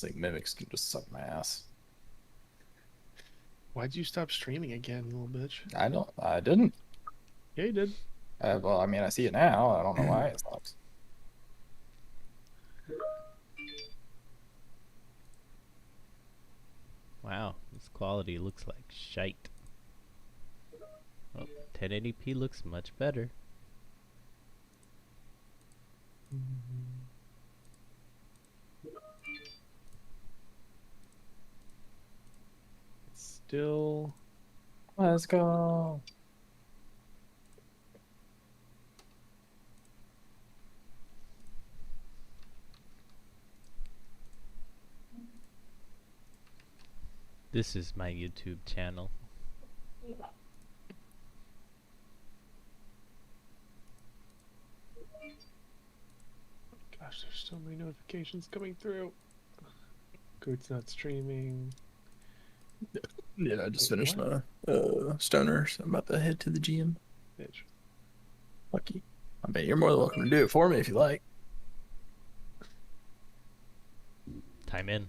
like mimics can just suck my ass. Why'd you stop streaming again, you little bitch? I don't. I didn't. Yeah, you did. Well, I mean, I see it now. I don't know why it sucks. Wow, this quality looks like shite. Oh, 1080p looks much better. Still. Let's go. This is my YouTube channel. Gosh, there's so many notifications coming through. Goat's not streaming. Yeah, I just Wait, finished what? my stoner, so I'm about to head to the gym. Bitch. Lucky. I bet you're more than welcome to do it for me if you like. Time in.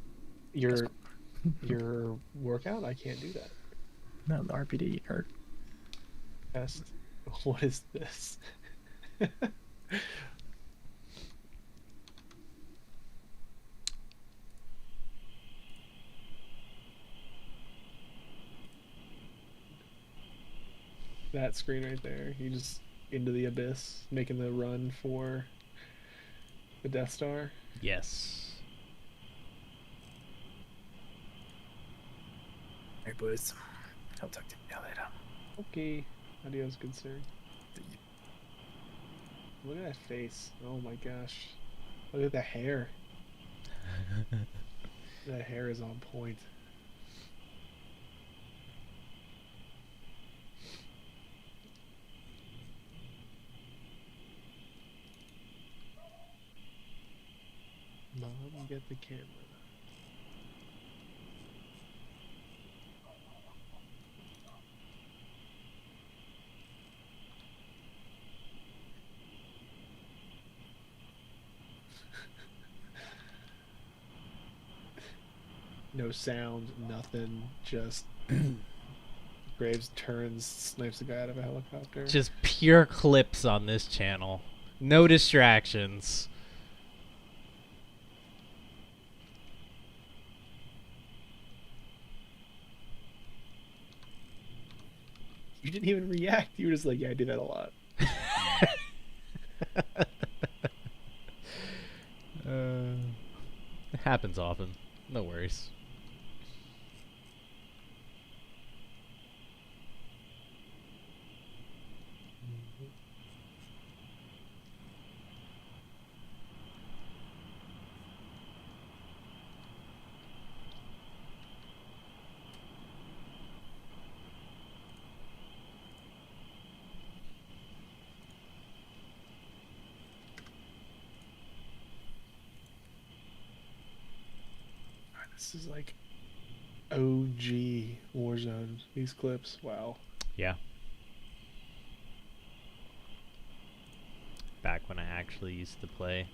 Your workout? I can't do that. No, the RPD hurt. Test. What is this? That screen right there. You just into the abyss, making the run for the Death Star. Yes. Hey, boys. I'll talk to you later. Okay. Adios, good sir. Look at that face. Oh my gosh. Look at the hair. That hair is on point. Mom, get the camera. No sound, nothing. Just Graves turns, snipes the guy out of a helicopter. Just pure clips on this channel. No distractions. You didn't even react. You were just like, yeah, I do that a lot. It happens often. No worries. This is like OG Warzone. These clips, wow. Yeah. Back when I actually used to play.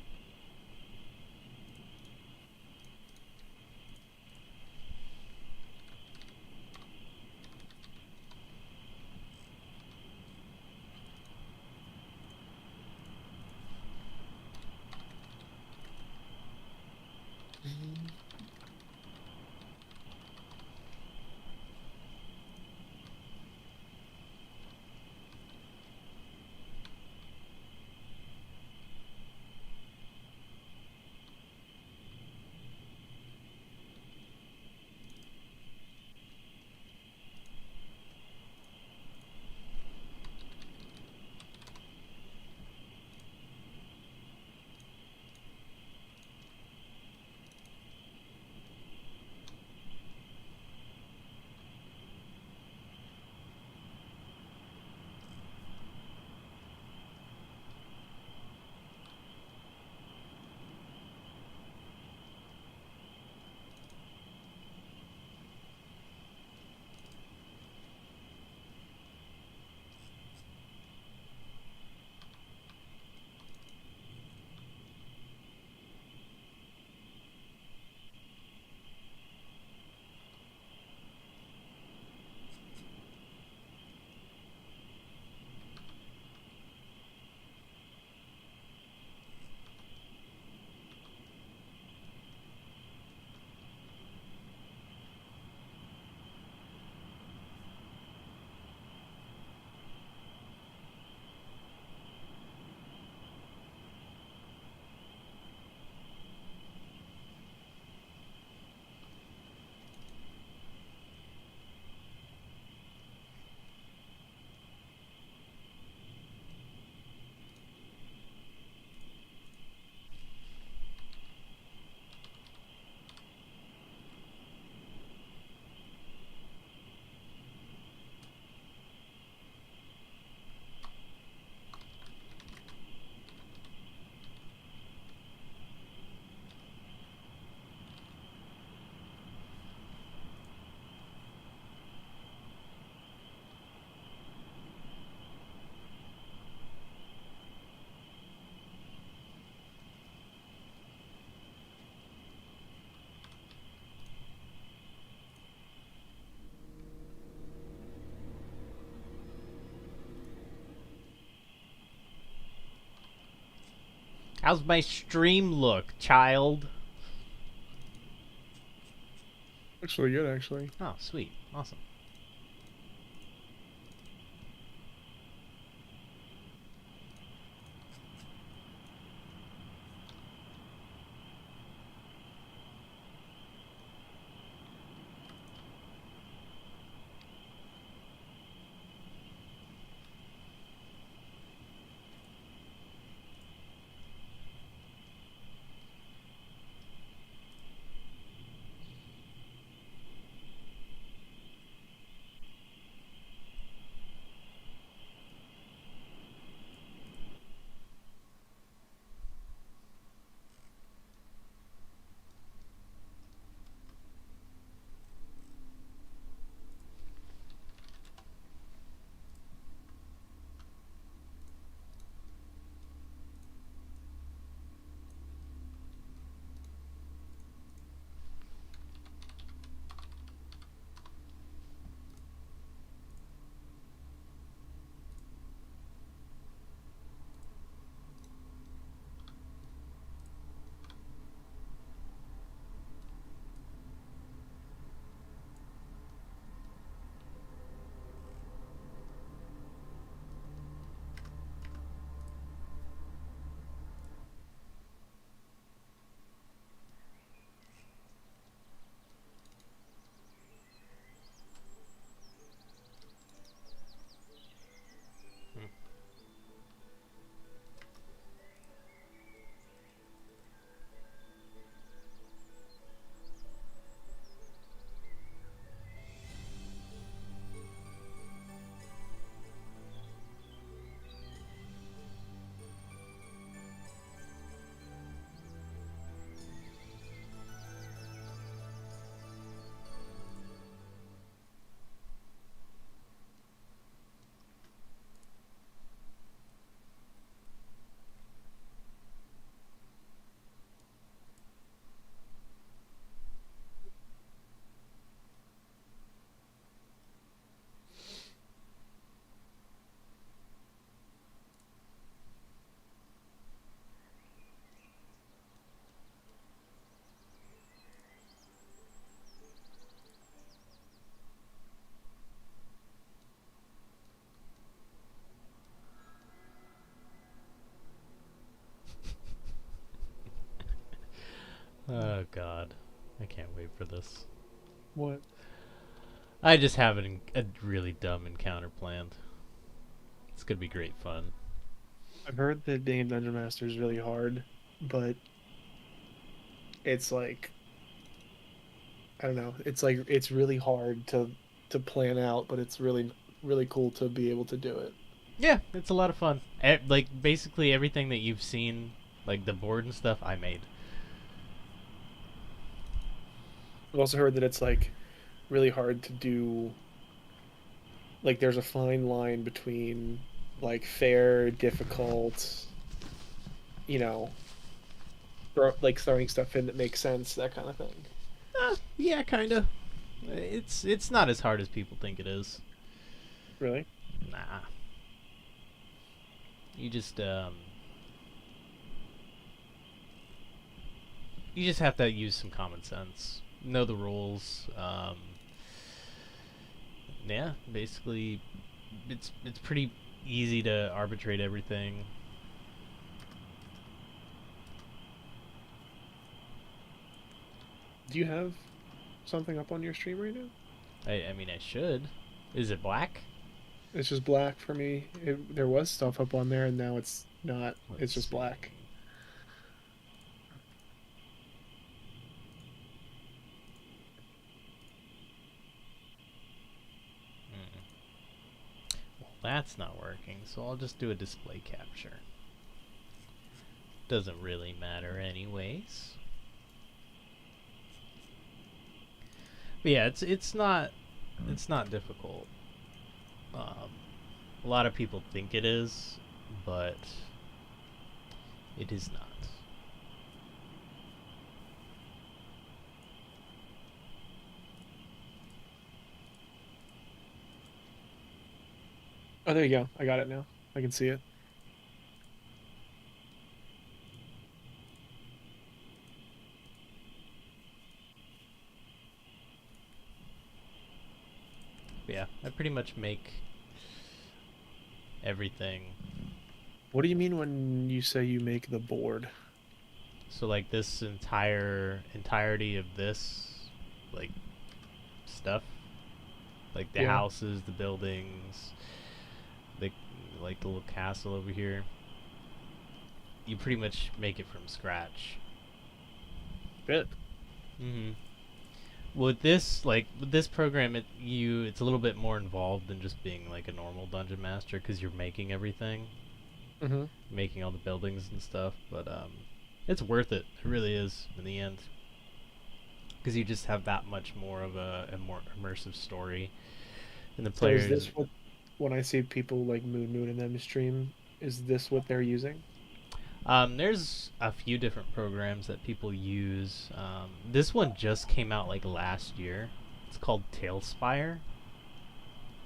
How's my stream look, child? Looks really good, actually. Oh, sweet. Awesome. Oh god. I can't wait for this. What? I just have a really dumb encounter planned. It's gonna be great fun. I've heard that being a dungeon master is really hard, but it's like I don't know. It's like it's really hard to plan out, but it's really cool to be able to do it. Yeah, it's a lot of fun. Like, basically everything that you've seen, like the board and stuff, I made. I've also heard that it's like really hard to do. Like there's a fine line between like fair, difficult, you know, like throwing stuff in that makes sense, that kind of thing. Yeah, kinda. It's not as hard as people think it is. Really? Nah. You just have to use some common sense. Know the rules. Yeah, basically, it's pretty easy to arbitrate everything. Do you have something up on your stream right now? I mean, I should. Is it black? It's just black for me. There was stuff up on there, and now it's not. Let's It's just see. black. Well, that's not working, so I'll just do a display capture. Doesn't really matter anyways. But yeah, it's not difficult. A lot of people think it is, but it is not. Oh, there you go. I got it now. I can see it. yeah, I pretty much make everything. What do you mean when you say you make the board? So like this entirety of this, like stuff, like the Yeah. houses, the buildings, the like the little castle over here. You pretty much make it from scratch. Bit. Mm-hmm. With this program, it's a little bit more involved than just being like a normal dungeon master because you're making everything, Mm-hmm. making all the buildings and stuff. But it's worth it. It really is in the end because you just have that much more of a more immersive story, and the So is players. this what, when I see people like Moon and them stream, is this what they're using? There's a few different programs that people use. This one just came out like last year. It's called Tailspire,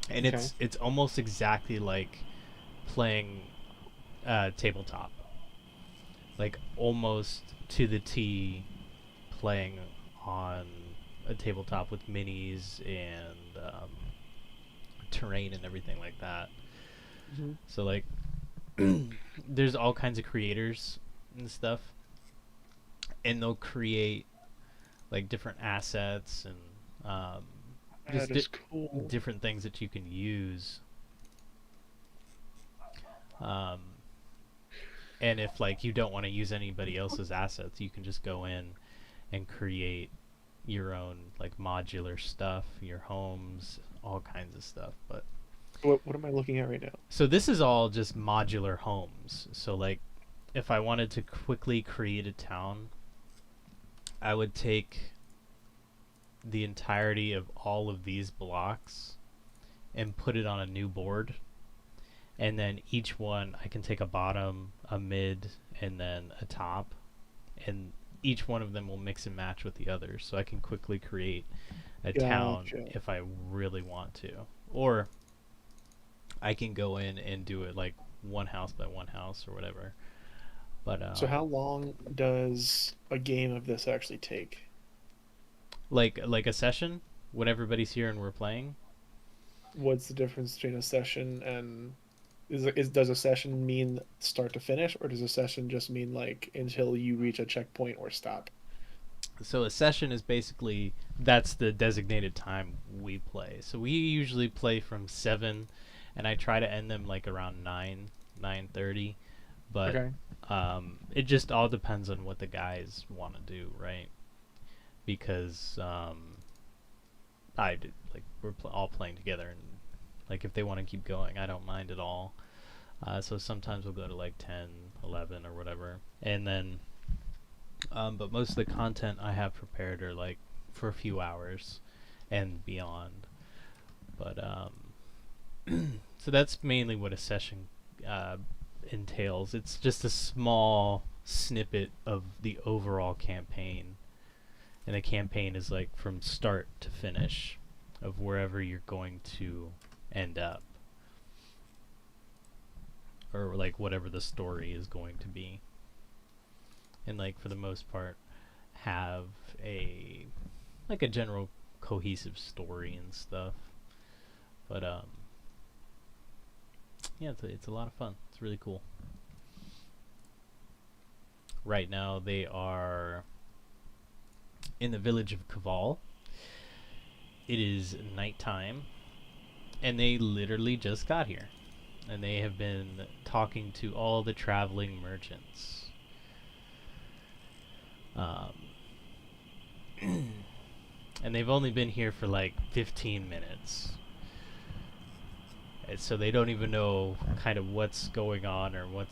and Okay. it's almost exactly like playing tabletop, like almost to the T, playing on a tabletop with minis and terrain and everything like that. Mm-hmm. So like, there's all kinds of creators and stuff, and they'll create like different assets and just That is cool. different things that you can use. Um, and if like you don't want to use anybody else's assets, you can just go in and create your own like modular stuff, your homes, all kinds of stuff. But What am I looking at right now? so this is all just modular homes. So like if I wanted to quickly create a town, I would take the entirety of all of these blocks and put it on a new board. And then each one, I can take a bottom, a mid, and then a top. And each one of them will mix and match with the others. So I can quickly create a town Gotcha. if I really want to. Or I can go in and do it like one house by one house or whatever. But So how long does a game of this actually take? like a session when everybody's here and we're playing. What's the difference between a session and does a session mean start to finish, or does a session just mean like until you reach a checkpoint or stop? So a session is basically that's the designated time we play. So we usually play from 7, and I try to end them like around 9:30. But Okay. it just all depends on what the guys want to do, right? Because like we're all playing together, and like if they want to keep going, I don't mind at all. So sometimes we'll go to like 10, 11 or whatever, and then but most of the content I have prepared are like for a few hours and beyond. But so that's mainly what a session entails. It's just a small snippet of the overall campaign, and the campaign is like from start to finish of wherever you're going to end up, or like whatever the story is going to be. And like for the most part have a like a general cohesive story and stuff. But yeah, it's a lot of fun. It's really cool. Right now they are in the village of Kaval. It is nighttime, and they literally just got here, and they have been talking to all the traveling merchants. And they've only been here for like 15 minutes. And so they don't even know kind of what's going on or what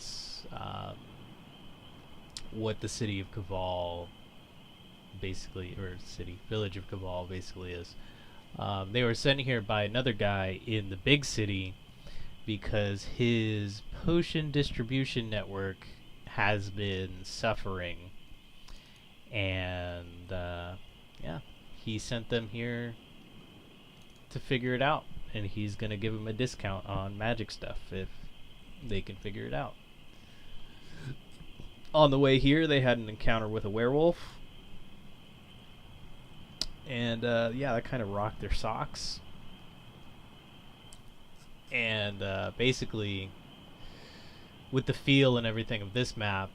the city of Kaval basically, or village of Kaval basically is. They were sent here by another guy in the big city because his potion distribution network has been suffering. And yeah, he sent them here to figure it out, and he's gonna give them a discount on magic stuff if they can figure it out. On the way here, they had an encounter with a werewolf, and yeah, that kind of rocked their socks. And basically, with the feel and everything of this map,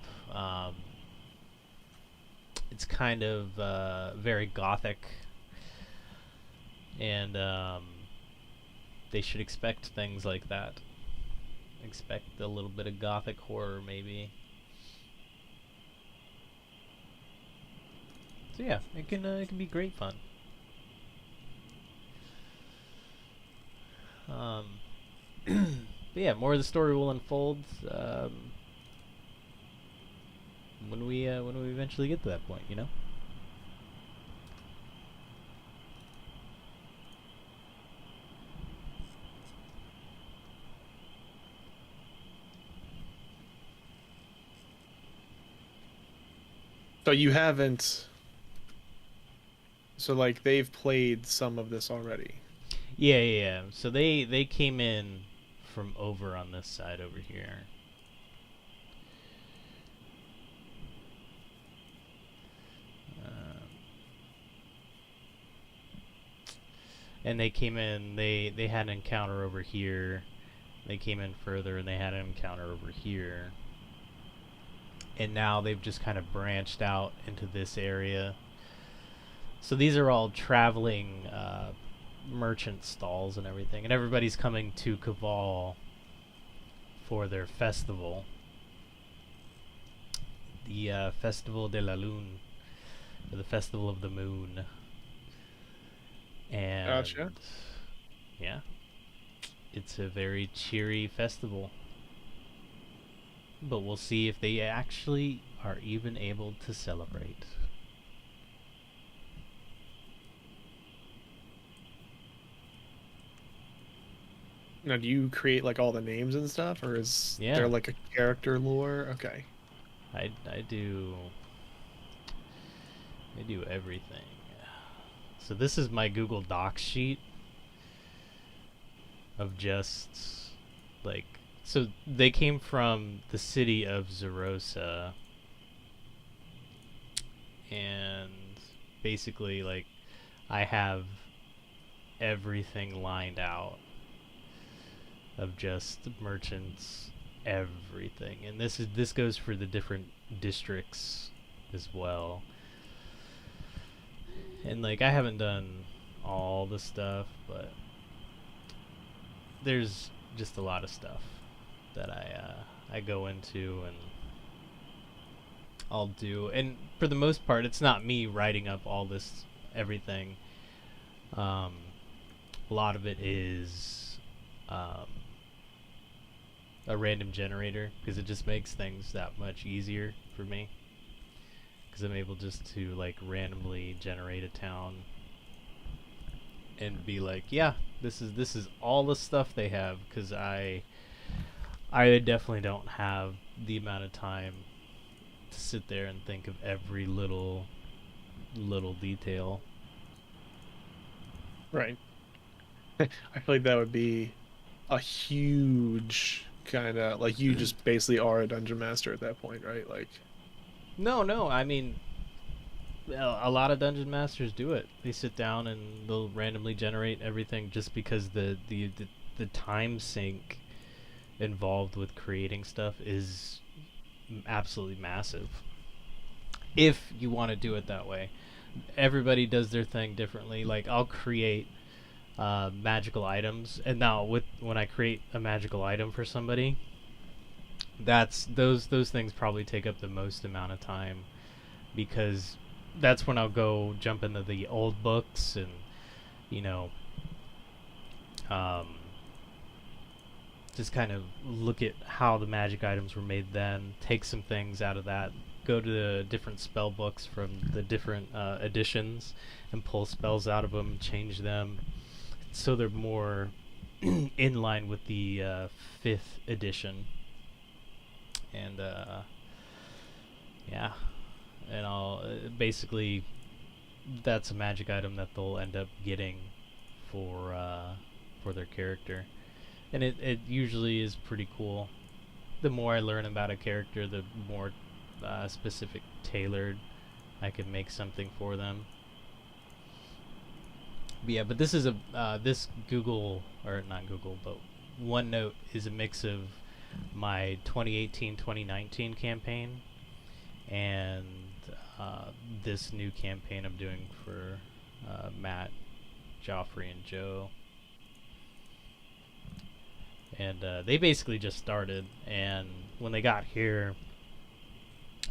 it's kind of very gothic, and they should expect things like that. Expect a little bit of gothic horror, maybe. So yeah, it can be great fun. But yeah, more of the story will unfold when we eventually get to that point, you know. So you haven't. So like they've played some of this already. Yeah. So they came in from over on this side over here. And they came in. They had an encounter over here. They came in further, and they had an encounter over here. And now they've just kind of branched out into this area. So these are all traveling merchant stalls and everything, and everybody's coming to Caval for their festival, the Festival de la Lune, or the Festival of the Moon. And Gotcha. yeah, it's a very cheery festival. But we'll see if they actually are even able to celebrate. Now, do you create like all the names and stuff, or is Yeah. there like a character lore? Okay. I do everything. So this is my Google Docs sheet of just like, so they came from the city of Zerosa, and basically like I have everything lined out of just merchants, everything. And this goes for the different districts as well. And like I haven't done all the stuff, but there's just a lot of stuff that I go into and I'll do. And for the most part, it's not me writing up all this everything. A lot of it is a random generator, because it just makes things that much easier for me, because I'm able just to like randomly generate a town and be like, yeah, this is all the stuff they have, because I definitely don't have the amount of time to sit there and think of every little detail. Right. I feel like that would be a huge kind of like you just basically are a dungeon master at that point, right? Like, No, I mean, a lot of dungeon masters do it. They sit down and they'll randomly generate everything, just because the time sink involved with creating stuff is absolutely massive. If you want to do it that way, everybody does their thing differently. Like I'll create magical items, and now when I create a magical item for somebody, that's those things probably take up the most amount of time, because that's when I'll go jump into the old books and, you know, just kind of look at how the magic items were made then, take some things out of that, go to the different spell books from the different editions and pull spells out of them, change them so they're more in line with the 5th edition. And yeah, and I'll basically, that's a magic item that they'll end up getting for their character, and it usually is pretty cool. The more I learn about a character, the more specific, tailored I can make something for them. But yeah, but this is a this Google, or not Google, but OneNote is a mix of my 2018-2019 campaign and this new campaign I'm doing for Matt, Joffrey, and Joe. And they basically just started, and when they got here,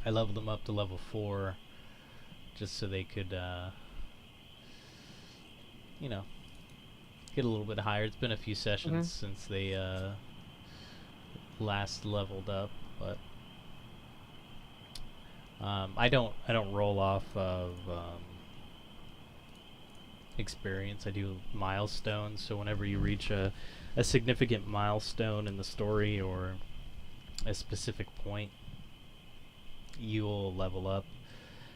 I leveled them up to level 4 just so they could, you know, get a little bit higher. It's been a few sessions since they last leveled up, but I don't roll off of experience. I do milestones, so whenever you reach a significant milestone in the story or a specific point, you'll level up,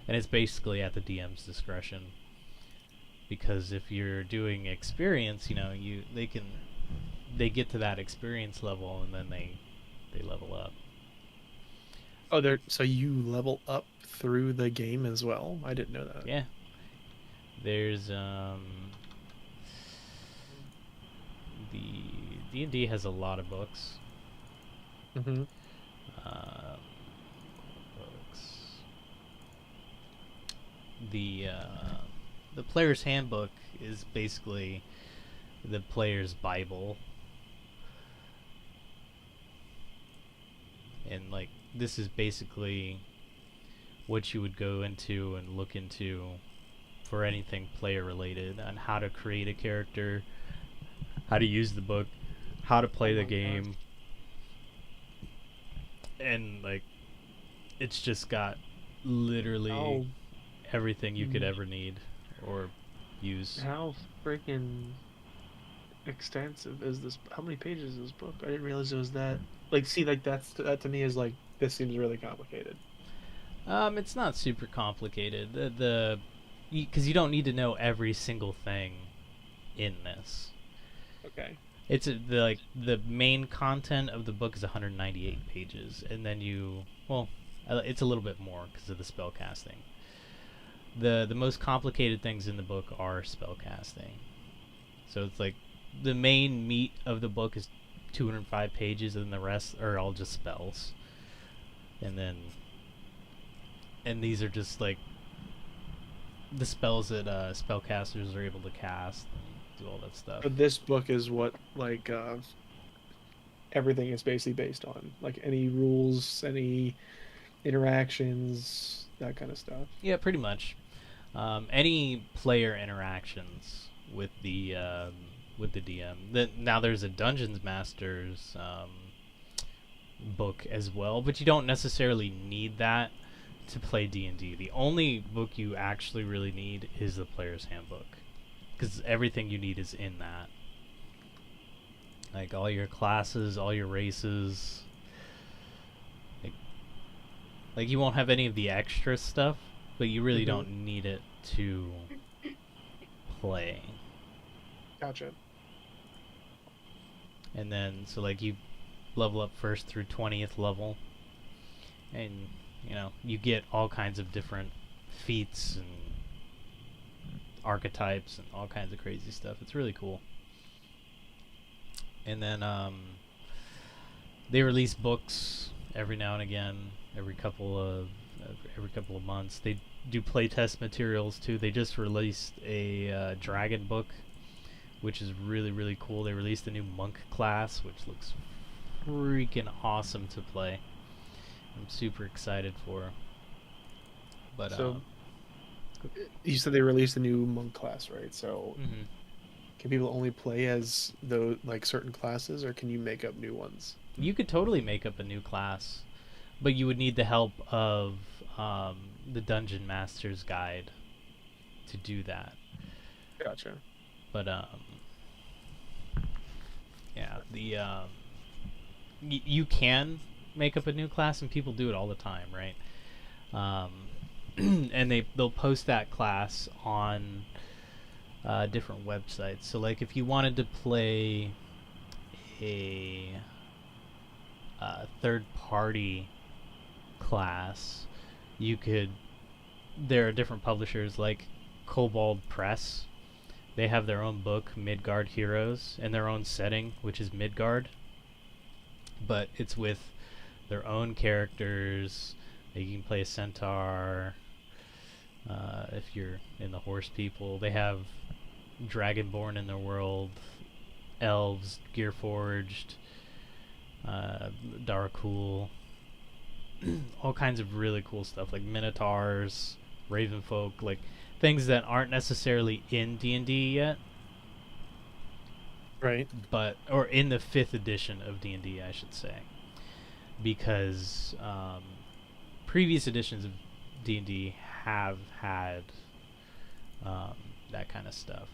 and it's basically at the DM's discretion. Because if you're doing experience, you know, they get to that experience level and then they level up. Oh, so you level up through the game as well? I didn't know that. Yeah. There's the D&D has a lot of books. Mm-hmm. Books. The player's handbook is basically the player's Bible. And like this is basically what you would go into and look into for anything player related, on how to create a character, how to use the book, how to play the game. And like it's just got literally everything you could ever need or use. How freaking extensive is this? How many pages is this book? I didn't realize it was that. Like, see, like that to me is like, this seems really complicated. It's not super complicated. Because you don't need to know every single thing in this. Okay. It's the main content of the book is 198 pages, and then it's a little bit more because of the spell casting. The most complicated things in the book are spell casting. So it's like the main meat of the book is 205 pages, and the rest are all just spells. And these are just like the spells that spellcasters are able to cast and do all that stuff. But this book is what like everything is basically based on, like any rules, any interactions, that kind of stuff. Yeah, pretty much. Any player interactions with the DM. Now there's a Dungeons Masters book as well, but you don't necessarily need that to play D&D. The only book you actually really need is the player's handbook, because everything you need is in that. Like all your classes, all your races. Like you won't have any of the extra stuff, but you really don't need it to play. Gotcha. And then, so like you level up first through 20th level, and you know, you get all kinds of different feats and archetypes and all kinds of crazy stuff. It's really cool. And then they release books every now and again, every couple of months. They do playtest materials too. They just released a dragon book, which is really, really cool. They released a new monk class, which looks freaking awesome to play. I'm super excited for. But so, you said they released a new monk class, right? So, can people only play as those like certain classes, or can you make up new ones? You could totally make up a new class, but you would need the help of the Dungeon Master's Guide to do that. Gotcha. But yeah, you can make up a new class, and people do it all the time, right? And they'll post that class on different websites. So like if you wanted to play a third-party class, you could. There are different publishers like Kobold Press. They have their own book, Midgard Heroes, and their own setting, which is Midgard. But it's with their own characters. You can play a centaur. If you're in the horse people, they have Dragonborn in their world, elves, Gearforged, Darakul, all kinds of really cool stuff like Minotaurs, Ravenfolk, like things that aren't necessarily in D&D yet, Right. but or in the 5th edition of D&D, I should say, because previous editions of D&D have had that kind of stuff.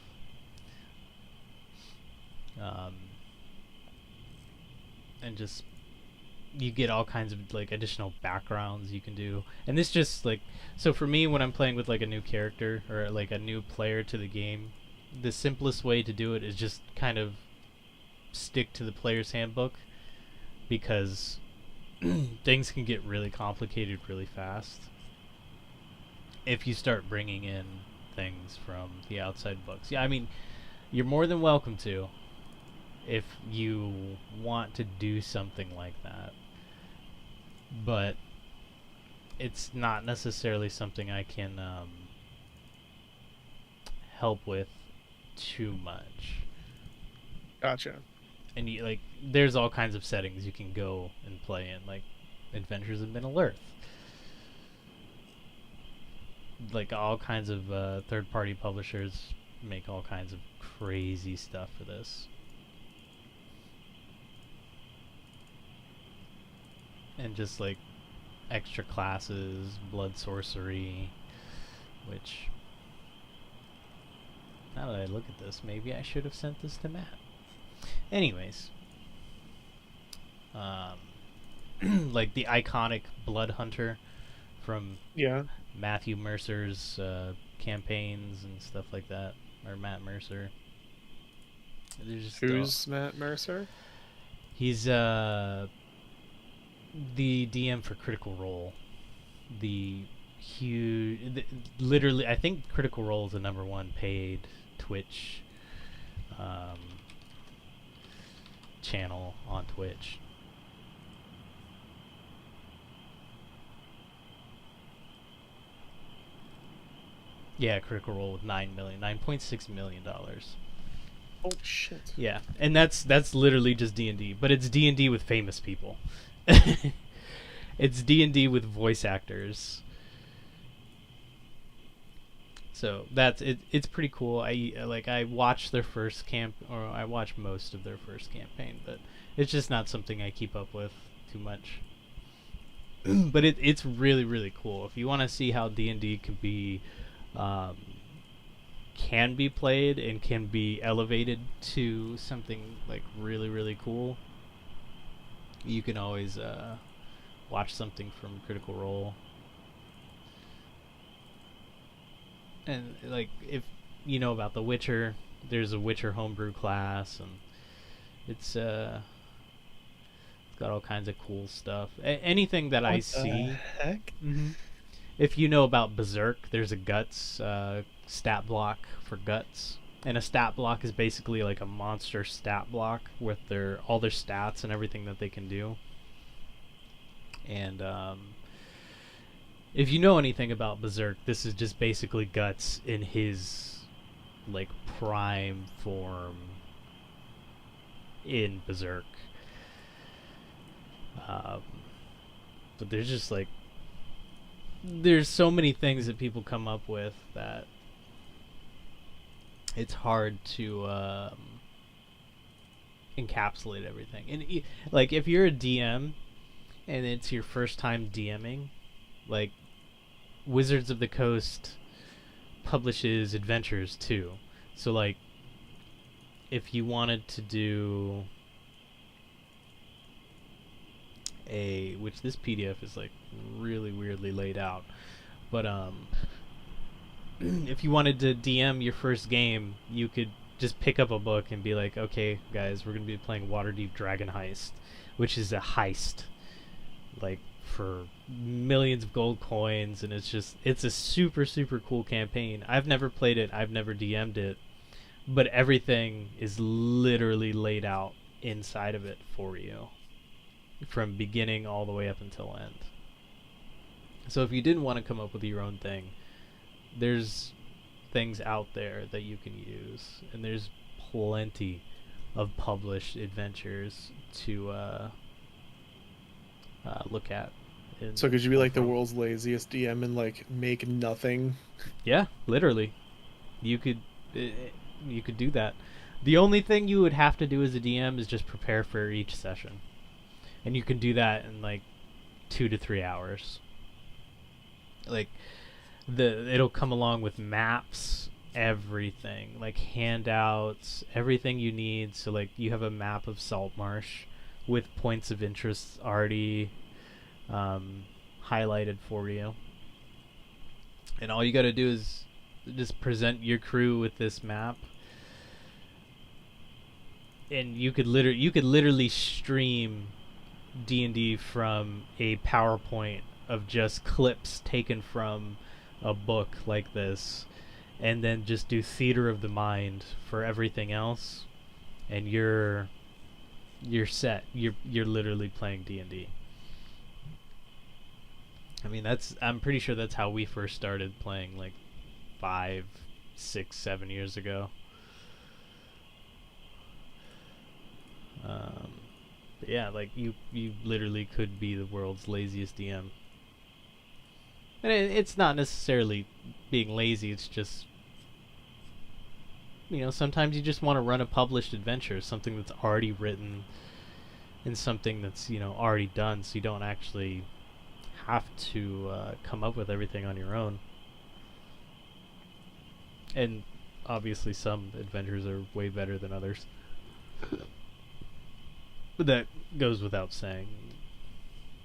And just you get all kinds of like additional backgrounds you can do, and this just like, so for me when I'm playing with like a new character or like a new player to the game, the simplest way to do it is just kind of stick to the player's handbook, because things can get really complicated really fast if you start bringing in things from the outside books. Yeah, I mean, you're more than welcome to, if you want to do something like that. But it's not necessarily something I can help with too much. Gotcha. And like, there's all kinds of settings you can go and play in, like Adventures in Middle Earth. Like all kinds of third-party publishers make all kinds of crazy stuff for this. And just like extra classes, blood sorcery, which, now that I look at this, maybe I should have sent this to Matt. Anyways, like the iconic Blood Hunter from Yeah. Matthew Mercer's campaigns and stuff like that, or Matt Mercer. There's just Who's Matt Mercer? he's the DM for Critical Role. The huge, literally, I think Critical Role is the #1 paid Twitch channel on Twitch. Yeah, Critical Role with $9.6 million. Oh shit. Yeah, and that's literally just D&D, but it's D&D with famous people. It's D&D with voice actors. So that's it. It's pretty cool. I watched their first I watched most of their first campaign, but it's just not something I keep up with too much. But it's really, really cool. If you want to see how D&D can be played and can be elevated to something like really, really cool, you can always watch something from Critical Role. And like, if you know about The Witcher, there's a Witcher homebrew class, and it's got all kinds of cool stuff. Anything that I see. Heck? Mm-hmm. If you know about Berserk, there's a Guts stat block for Guts, and a stat block is basically like a monster stat block with all their stats and everything that they can do. And if you know anything about Berserk, this is just basically Guts in his like prime form in Berserk. But there's just like, there's so many things that people come up with that it's hard to encapsulate everything. And like, if you're a DM and it's your first time DMing, like, Wizards of the Coast publishes adventures too. So like, if you wanted to do which this PDF is like really weirdly laid out, but if you wanted to DM your first game, you could just pick up a book and be like, okay guys, we're gonna be playing Waterdeep Dragon Heist, which is a heist like for millions of gold coins, and it's a super, super cool campaign. I've never played it, I've never DM'd it, but everything is literally laid out inside of it for you from beginning all the way up until end. So if you didn't want to come up with your own thing, there's things out there that you can use, and there's plenty of published adventures to look at. So could you be like the world's laziest DM and like make nothing? Yeah, literally. You could you could do that. The only thing you would have to do as a DM is just prepare for each session. And you can do that in like 2 to 3 hours. Like it'll come along with maps, everything, like handouts, everything you need. So like you have a map of Saltmarsh with points of interest already highlighted for you. And all you got to do is just present your crew with this map, and you could literally stream D&D from a PowerPoint of just clips taken from a book like this, and then just do theater of the mind for everything else, and you're set. You're literally playing D&D. I mean, I'm pretty sure that's how we first started playing, like 5, 6, 7 years ago. But yeah, like you literally could be the world's laziest DM. And it's not necessarily being lazy, it's just, sometimes you just want to run a published adventure, something that's already written, and something that's, already done, so you don't actually have to come up with everything on your own. And obviously some adventures are way better than others. But that goes without saying.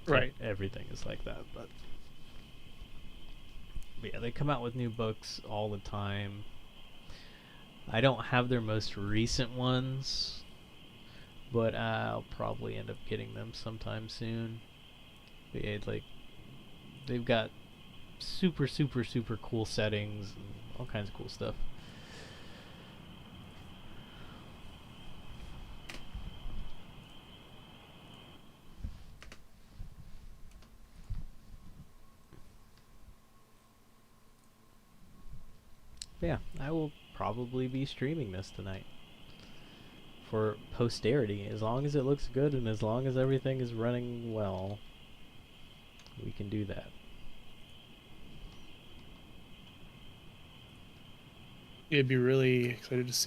Right. Everything is like that, but yeah, they come out with new books all the time. I don't have their most recent ones, but I'll probably end up getting them sometime soon. But yeah, like, they've got super, super, super cool settings and all kinds of cool stuff. But yeah, I will probably be streaming this tonight for posterity. As long as it looks good and as long as everything is running well, we can do that. It'd be really excited to see